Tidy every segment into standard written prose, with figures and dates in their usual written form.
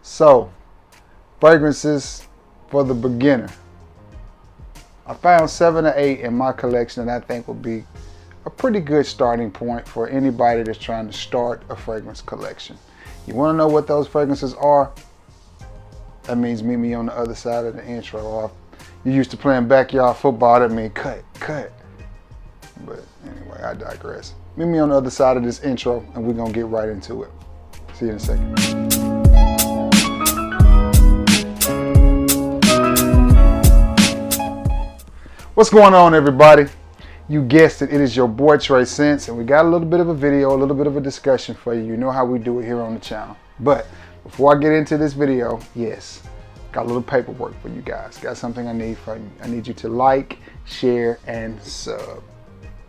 So, fragrances for the beginner. I found 7 or 8 in my collection that I think would be a pretty good starting point for anybody that's trying to start a fragrance collection. You want to know what those fragrances are? That means meet me on the other side of the intro. Or if you're used to playing backyard football, that means cut. But anyway, I digress. Meet me on the other side of this intro and we're going to get right into it. See you in a second. What's going on, everybody? You guessed it, it is your boy Trey Sense, and we got a little bit of a video, a little bit of a discussion for you. You know how we do it here on the channel. But before I get into this video, yes, got a little paperwork for you guys. Got something I need from you. I need you to like, share, and sub.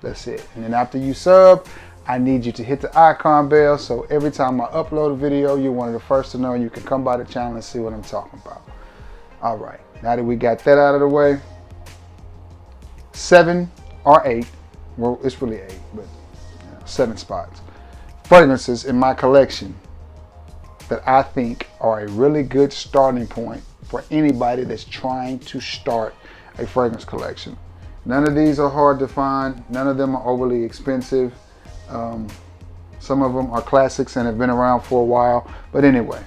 That's it. And then after you sub, I need you to hit the icon bell so every time I upload a video, you're one of the first to know. You can come by the channel and see what I'm talking about. All right, now that we got that out of the way, 7 or 8, well, it's really 8, but 7 spots. Fragrances in my collection that I think are a really good starting point for anybody that's trying to start a fragrance collection. None of these are hard to find. None of them are overly expensive. Some of them are classics and have been around for a while. But anyway,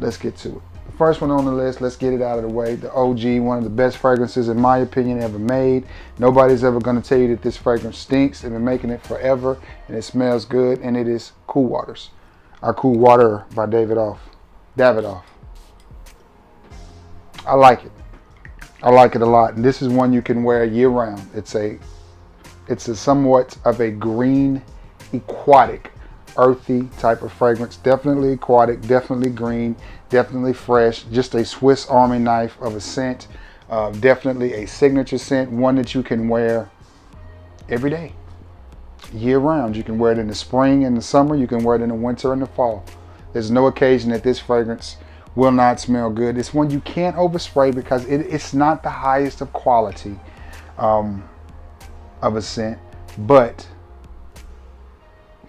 let's get to it. The first one on the list, let's get it out of the way. The OG, one of the best fragrances in my opinion ever made. Nobody's ever going to tell you that this fragrance stinks. They've been making it forever and it smells good, and it is Cool Waters. Our Cool Water by Davidoff. I like it. I like it a lot. And this is one you can wear year round. It's a somewhat of a green, aquatic, earthy type of fragrance. Definitely aquatic, definitely green, definitely fresh. Just a Swiss Army knife of a scent. Definitely a signature scent, one that you can wear every day, year round. You can wear it in the spring and the summer. You can wear it in the winter and the fall. There's no occasion that this fragrance will not smell good. It's one you can't overspray because it's not the highest of quality of a scent, but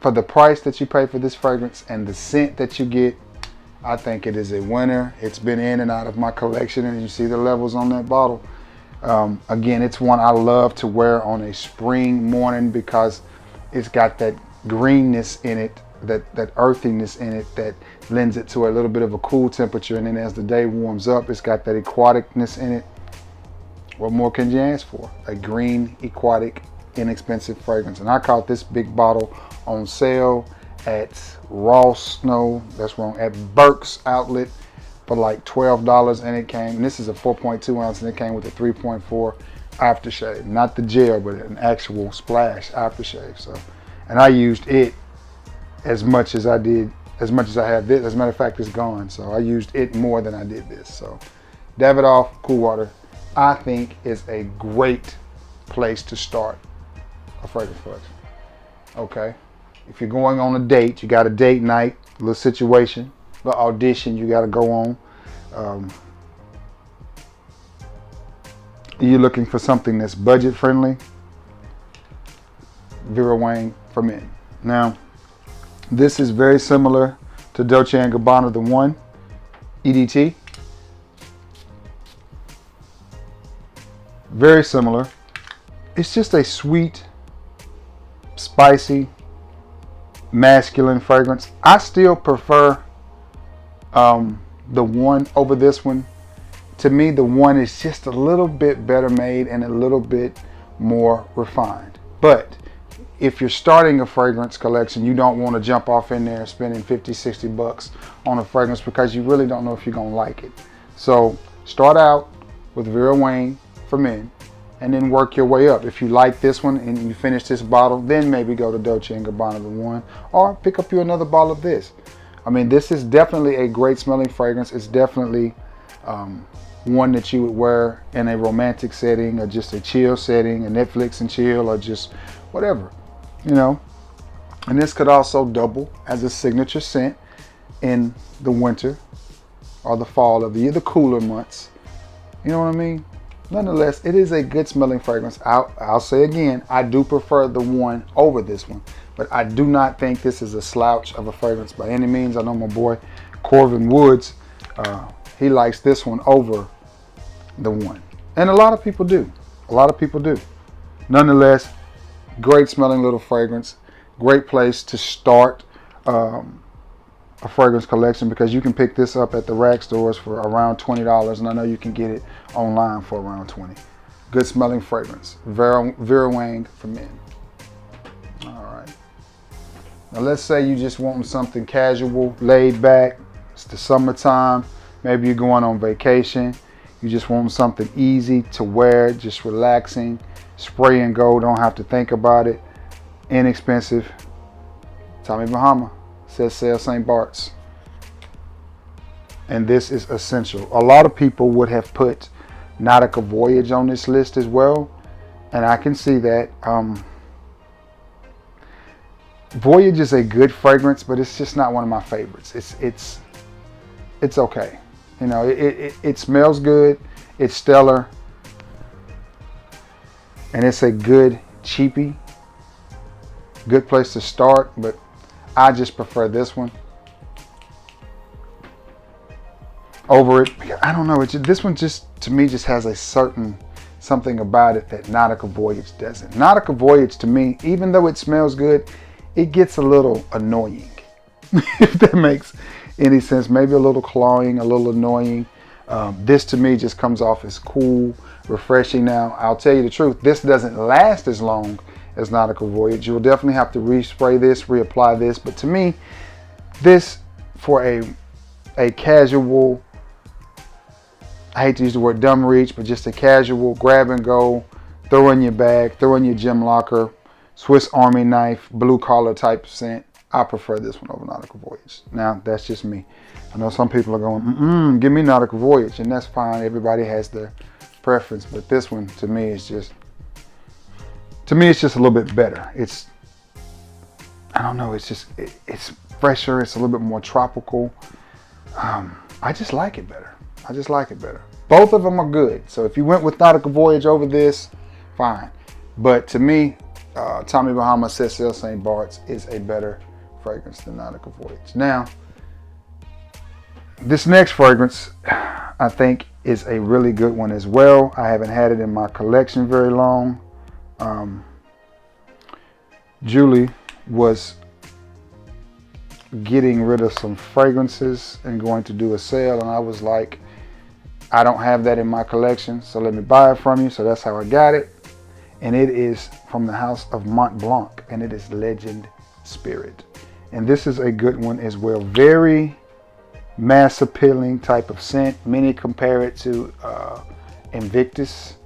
for the price that you pay for this fragrance and the scent that you get, I think it is a winner. It's been in and out of my collection, and you see the levels on that bottle. Again, it's one I love to wear on a spring morning because it's got that greenness in it, that earthiness in it that lends it to a little bit of a cool temperature. And then as the day warms up, it's got that aquaticness in it. What more can you ask for? A green, aquatic, inexpensive fragrance. And I caught this big bottle on sale at at Burke's outlet for like $12, and it came, and this is a 4.2 ounce, and it came with a 3.4 aftershave. Not the gel, but an actual splash aftershave. So, and I used it as much as I have this. As a matter of fact, it's gone. So I used it more than I did this. So Davidoff Cool Water, I think, is a great place to start a fragrance collection. Okay. If you're going on a date, you got a date night, a little situation, a little audition you got to go on. You're looking for something that's budget friendly. Vera Wang for men. Now, this is very similar to Dolce & Gabbana, the one, EDT. Very similar. It's just a sweet, spicy, masculine fragrance. I still prefer the one over this one. To me, the one is just a little bit better made and a little bit more refined. But if you're starting a fragrance collection, you don't want to jump off in there spending 50, 60 bucks on a fragrance because you really don't know if you're going to like it. So start out with Vera Wang for men, and then work your way up. If you like this one and you finish this bottle, then maybe go to Dolce & Gabbana the one, or pick up you another bottle of this. I mean, this is definitely a great smelling fragrance. It's definitely one that you would wear in a romantic setting, or just a chill setting, a Netflix and chill, or just whatever, you know. And this could also double as a signature scent in the winter or the fall of the cooler months. You know what I mean? Nonetheless, it is a good smelling fragrance. I'll say again, I do prefer the one over this one, but I do not think this is a slouch of a fragrance by any means. I know my boy Corvin Woods, he likes this one over the one. And a lot of people do. A lot of people do. Nonetheless, great smelling little fragrance. Great place to start a fragrance collection, because you can pick this up at the rack stores for around $20, and I know you can get it online for around $20. Good smelling fragrance. Vera Wang for men. All right. Now let's say you just want something casual, laid back. It's the summertime. Maybe you're going on vacation. You just want something easy to wear, just relaxing. Spray and go, don't have to think about it. Inexpensive. Tommy Bahama says sell St. Bart's. And this is essential. A lot of people would have put Nautica Voyage on this list as well, and I can see that. Voyage is a good fragrance, but it's just not one of my favorites. It's okay. You know, it smells good. It's stellar, and it's a good cheapie. Good place to start, but I just prefer this one over it. I don't know. This one just, to me, just has a certain something about it that Nautica Voyage doesn't. Nautica Voyage, to me, even though it smells good, it gets a little annoying. If that makes any sense. Maybe a little cloying, a little annoying. This, to me, just comes off as cool, refreshing. Now, I'll tell you the truth. This doesn't last as long as Nautica Voyage. You'll definitely have to respray this, reapply this. But to me, this, for a casual, I hate to use the word dumb reach, but just a casual grab and go, throw in your bag, throw in your gym locker, Swiss Army knife, blue collar type scent. I prefer this one over Nautica Voyage. Now, that's just me. I know some people are going, give me Nautica Voyage, and that's fine. Everybody has their preference, but this one, to me, is just, a little bit better. It's, I don't know, it's just, it's fresher. It's a little bit more tropical. I just like it better. Both of them are good. So if you went with Nautica Voyage over this, fine. But to me, Tommy Bahama says St. Bart's is a better fragrance than Nautica Voyage. Now, this next fragrance, I think, is a really good one as well. I haven't had it in my collection very long. Julie was getting rid of some fragrances and going to do a sale, and I was like, I don't have that in my collection, so let me buy it from you. So that's how I got it. And it is from the house of Mont Blanc, and it is Legend Spirit. And this is a good one as well. Very mass appealing type of scent. Many compare it to Invictus.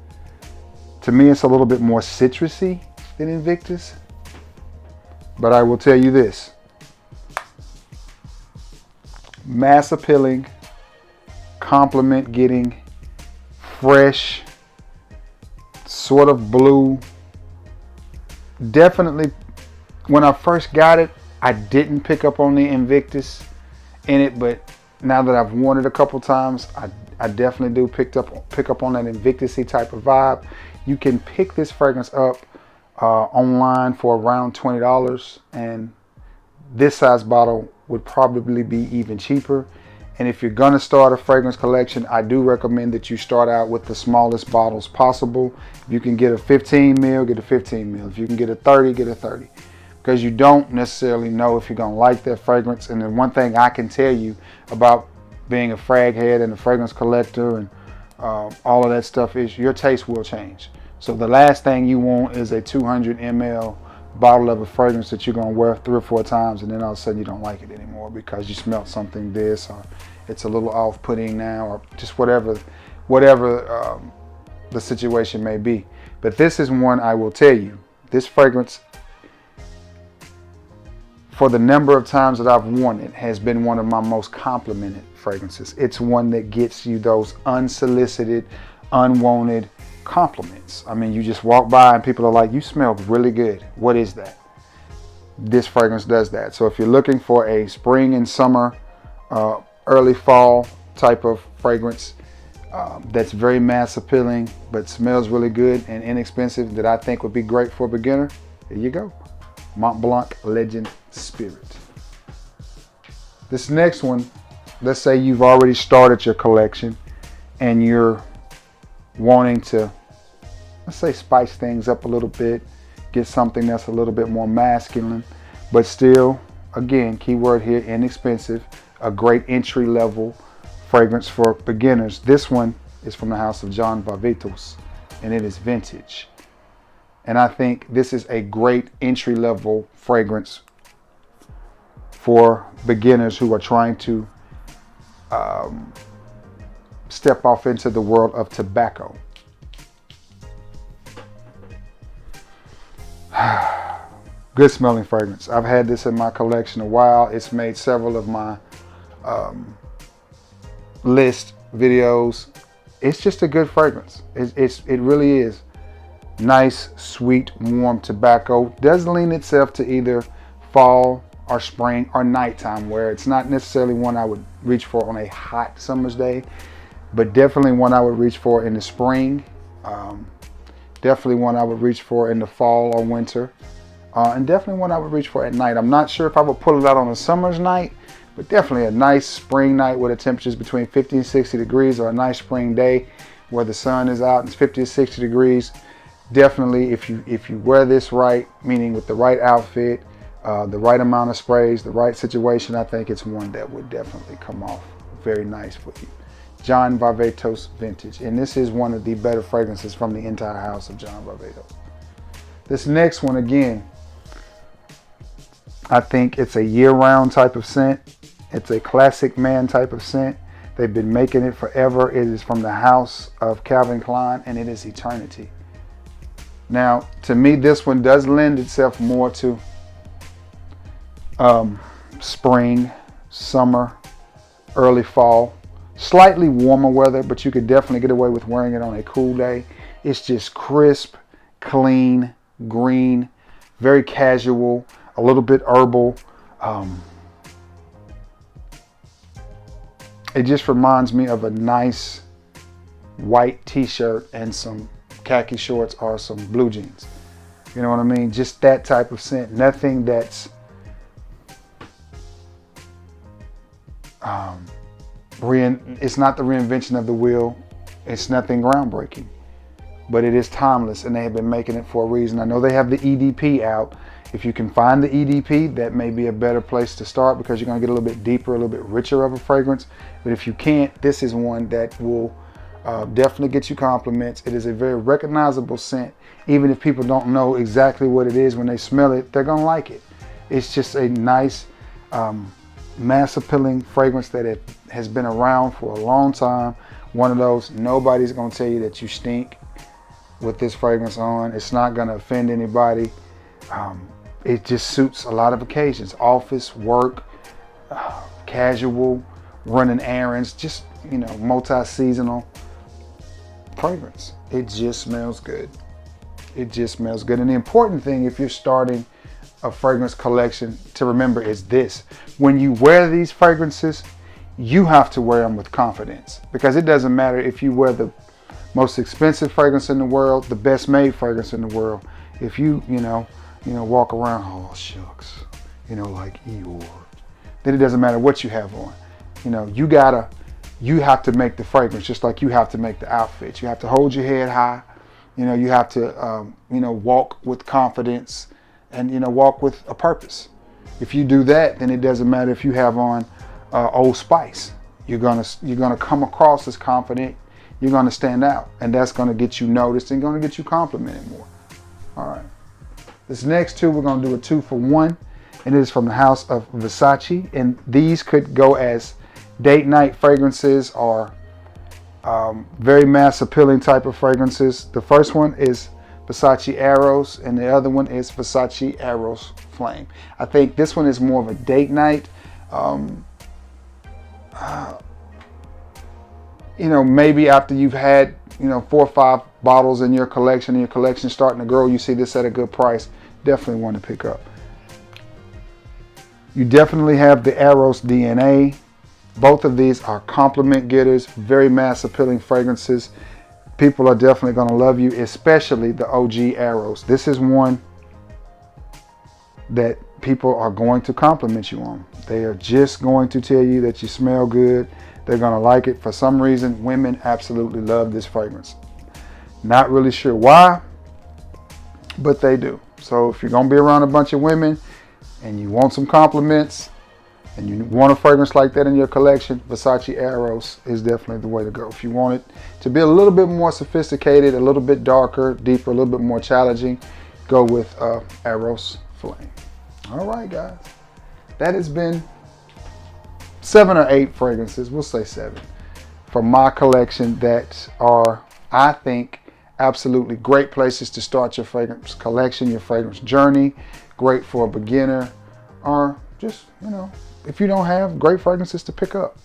To me, it's a little bit more citrusy than Invictus. But I will tell you this. Mass appealing, compliment getting, fresh, sort of blue. Definitely, when I first got it, I didn't pick up on the Invictus in it, but now that I've worn it a couple times, I definitely do pick up on that Invictus-y type of vibe. You can pick this fragrance up online for around $20, and this size bottle would probably be even cheaper. And if you're gonna start a fragrance collection, I do recommend that you start out with the smallest bottles possible. If you can get a 15 mil, get a 15 mil. If you can get a 30, get a 30. Because you don't necessarily know if you're gonna like that fragrance. And the one thing I can tell you about being a frag head and a fragrance collector and all of that stuff is your taste will change. So the last thing you want is a 200 ml bottle of a fragrance that you're gonna wear 3 or 4 times, and then all of a sudden you don't like it anymore because you smelled something this, or it's a little off-putting now, or just whatever the situation may be. But this is one I will tell you, this fragrance, for the number of times that I've worn it, has been one of my most complimented fragrances. It's one that gets you those unsolicited, unwanted compliments. I mean, you just walk by and people are like, you smell really good. What is that? This fragrance does that. So if you're looking for a spring and summer, early fall type of fragrance that's very mass appealing but smells really good and inexpensive, that I think would be great for a beginner, there you go. Mont Blanc Legend Spirit. This next one let's say you've already started your collection and you're wanting to, let's say, spice things up a little bit, get something that's a little bit more masculine, but still, again, keyword here, inexpensive, a great entry level fragrance for beginners. This one is from the house of John Varvatos, and it is vintage. And I think this is a great entry level fragrance for beginners who are trying to step off into the world of tobacco. Good smelling fragrance. I've had this in my collection a while. It's made several of my list videos. It's just a good fragrance. It really is. Nice, sweet, warm tobacco. Does lean itself to either fall or spring or nighttime wear. It's not necessarily one I would reach for on a hot summer's day, but definitely one I would reach for in the spring. Definitely one I would reach for in the fall or winter. And definitely one I would reach for at night. I'm not sure if I would pull it out on a summer's night, but definitely a nice spring night where the temperature's between 50 and 60 degrees, or a nice spring day where the sun is out and it's 50 to 60 degrees. Definitely, if you wear this right, meaning with the right outfit, the right amount of sprays, the right situation, I think it's one that would definitely come off very nice for you. John Varvatos Vintage. And this is one of the better fragrances from the entire house of John Varvatos. This next one, again, I think it's a year-round type of scent. It's a classic man type of scent. They've been making it forever. It is from the house of Calvin Klein, and it is Eternity. Now, to me, this one does lend itself more to spring, summer, early fall, slightly warmer weather, but you could definitely get away with wearing it on a cool day. It's just crisp, clean, green, very casual, a little bit herbal. It just reminds me of a nice white t-shirt and some khaki shorts or some blue jeans. You know what I mean? Just that type of scent. Nothing that's it's not the reinvention of the wheel. It's nothing groundbreaking, but it is timeless, and they have been making it for a reason. I know they have the EDP out. If you can find the EDP, that may be a better place to start, because you're going to get a little bit deeper, a little bit richer of a fragrance. But if you can't, this is one that will definitely get you compliments. It is a very recognizable scent. Even if people don't know exactly what it is, when they smell it, they're going to like it. It's just a nice, mass appealing fragrance that has been around for a long time. One of those, nobody's going to tell you that you stink with this fragrance on. It's not going to offend anybody. It just suits a lot of occasions: office, work, casual, running errands, just, you know, multi-seasonal fragrance. It just smells good. It just smells good. And the important thing, if you're starting a fragrance collection, to remember is this: when you wear these fragrances, you have to wear them with confidence, because it doesn't matter if you wear the most expensive fragrance in the world, the best made fragrance in the world. If you walk around, oh shucks, like Eeyore, then it doesn't matter what you have on. You have to make the fragrance just like you have to make the outfit. You have to hold your head high. You have to, walk with confidence and, walk with a purpose. If you do that, then it doesn't matter if you have on Old Spice. You're gonna come across as confident. You're gonna stand out, and that's gonna get you noticed and gonna get you complimented more. All right. This next two, we're gonna do a 2-for-1, and it is from the house of Versace. And these could go as date night fragrances or very mass appealing type of fragrances. The first one is Versace Eros, and the other one is Versace Eros Flame. I think this one is more of a date night. Maybe after you've had 4 or 5 bottles in your collection, and your collection starting to grow, you see this at a good price, definitely want to pick up. You definitely have the Eros DNA. Both of these are compliment getters, very mass appealing fragrances. People are definitely going to love you, especially the OG Eros. This is one that people are going to compliment you on. They are just going to tell you that you smell good. They're going to like it. For some reason, women absolutely love this fragrance. Not really sure why, but they do. So if you're going to be around a bunch of women and you want some compliments and you want a fragrance like that in your collection, Versace Eros is definitely the way to go. If you want it to be a little bit more sophisticated, a little bit darker, deeper, a little bit more challenging, go with Eros Flame. All right, guys. That has been 7 or 8 fragrances, we'll say 7, from my collection that are, I think, absolutely great places to start your fragrance collection, your fragrance journey. Great for a beginner, or just, if you don't have great fragrances to pick up.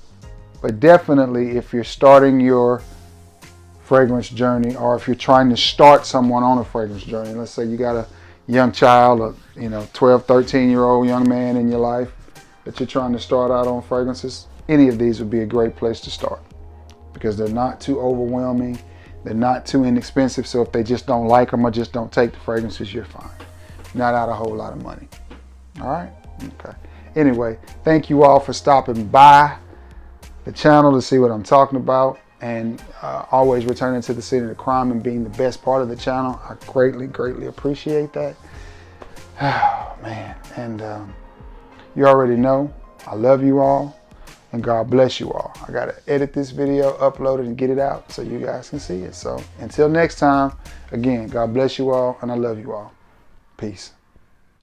But definitely if you're starting your fragrance journey, or if you're trying to start someone on a fragrance journey, let's say you got a young child, a 12, 13-year-old young man in your life that you're trying to start out on fragrances, any of these would be a great place to start because they're not too overwhelming. They're not too inexpensive. So if they just don't like them or just don't take the fragrances, you're fine. Not out a whole lot of money. All right? Okay. Anyway, thank you all for stopping by the channel to see what I'm talking about, and always returning to the scene of the crime and being the best part of the channel. I greatly, greatly appreciate that. Oh, man. And you already know I love you all, and God bless you all. I got to edit this video, upload it, and get it out so you guys can see it. So until next time, again, God bless you all, and I love you all. Peace.